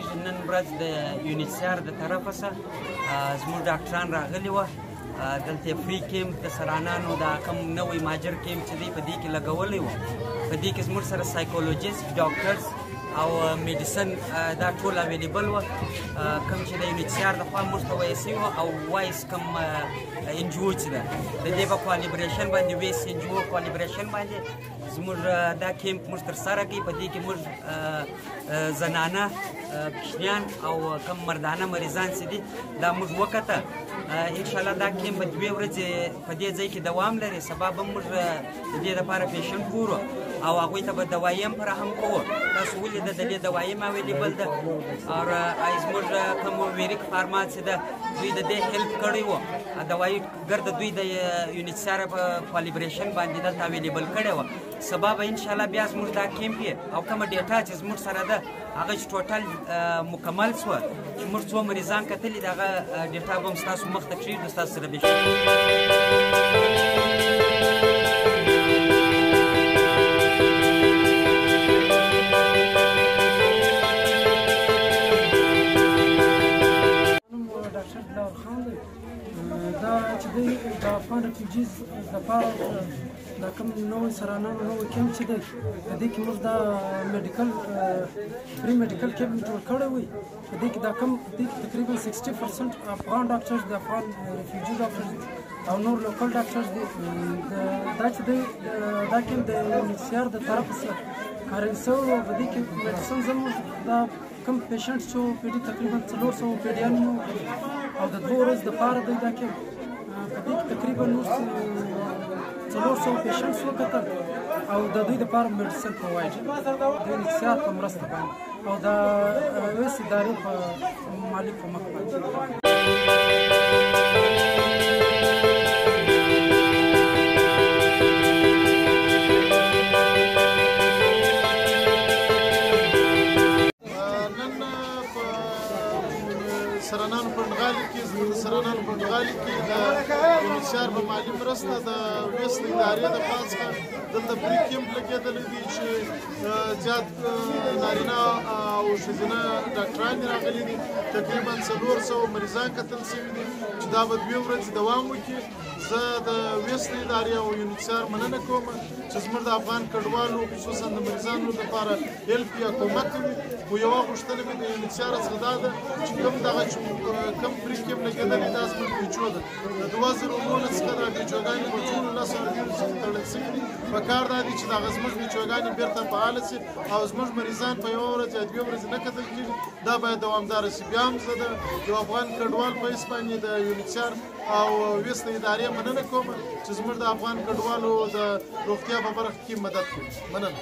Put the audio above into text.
کېږي. نن ورځ د یونیسیار د طرفه څخه زموږ ډاکټران راغلي وو. دلته فری کیمپ د سرانانو د کوم نوی ماجر کیمپ چې دی په دې کې لګولی وو. په دې کې زموږ سره سایکولوژیست، ډاکټرز او میډیسن دا ټول اویلیبل وو. کوم چې د یونیسیار د خوا موږ ته ویل سوي وو او وایس کوم ان جي او چې ده د دې په کوالیبریشن باندې ویس ان جي او کوالیبریشن باندې زموږ دا کیمپ موږ ترسره کوي. په دې کې موږ زنانه، کوچنیان او کم مردانه مریضان چې دي دا موږ وکته. انشاءالله دا کیمپ به 2 ورځې په دې ځای کې دوام لري. سبا به موږ د دې لپاره پیشنټ ګورو او هغوی ته به دوایي هم فراهم کوو. تاسو ولیده د دې دوایي هم اویلیبل ده او زموږ کوم ویریک فارما چې ده دوی د دې هیلپ کړی وو. دوایي ګرد دوی د یونیسیار په کوالیبریشن باندې دلته اویلیبل کړی وو. سبا به انشاءالله بیا زموږ دا کیمپ او کومه ډیټا چې زموږ سره ده هغه چې ټوټل مکمل شوه چې موږ څو مریضان کتلي د هغه ډیټا به هم ستاسو مخ ته کېږدو ستاسو سره به دا چې دی د افغان ریفیوجیز لپاره دا کوم نوی سرانانو نوی کیمپ چې دی په دې کې موږ دا میډیکل پری میډیکل کیمپ جوړ کړی وی. په دې کې دا کوم تقریبا 60% افغان ډاکټرز د افغان ریفیوجي ډاکټرز او نور لوکل ډاکټرز دي. دا چې دی دا کیمپ د یونیسیار د طرفه څخه کارول شوی و. په دې کې میډیسن زموږ دا کوم پیشنټ چې په دې تقریبا 400 پیډیان او د 2 ورځې دپاره دی دا کیمپ. په دې کې تقریبا 400 پیشنټس وکتل او د دوی دپاره میډیسن پروواید د یونیسیار په مرسته باندې او د ویس ادارې په مالي کومک باندې. سرانانو پنډغالي کې سرانانو پنډغالي کې د یونیسیار په مالي مرسته د ویس ادارې د خوا څخه دلته فری کیمپ لګېدلی دی چې زیات نارینه او ښځینه ډاکټران راغلي دي. تقریبا 400 مریضان کتل شوي دي چې دا به 2 ورځې دوام وکړي. زه د ویس ادارې او یونیسیار مننه کوم چې زموږ د افغان کډوالو خصوصا د مریضانو لپاره هیلپ یا کومک کوي. خو یوه غوښتنه مې د یونیسیار څخه دا ده چې کوم دغه کوم فری کیمپ لګېدلی دا زموږ پیچو ده. د 2019 څخه دا پیچوګانې په ټولو 10 ورځو څخه تړل شوي دي. پکار دا دی چې دغه زموږ پیچوګانې بېرته فعاله شي او زموږ مریضان په 1 ورځ یا 2 ورځې نه کتل کېږي. دا باید دوامداره شي. بیا هم زه د یو افغان کډوال په حیث باندې د یونیسیار او ویس ادارې مننه کوم چې زموږ د افغان کډوالو د روغتیا په برخه کې مدد کوي. مننه.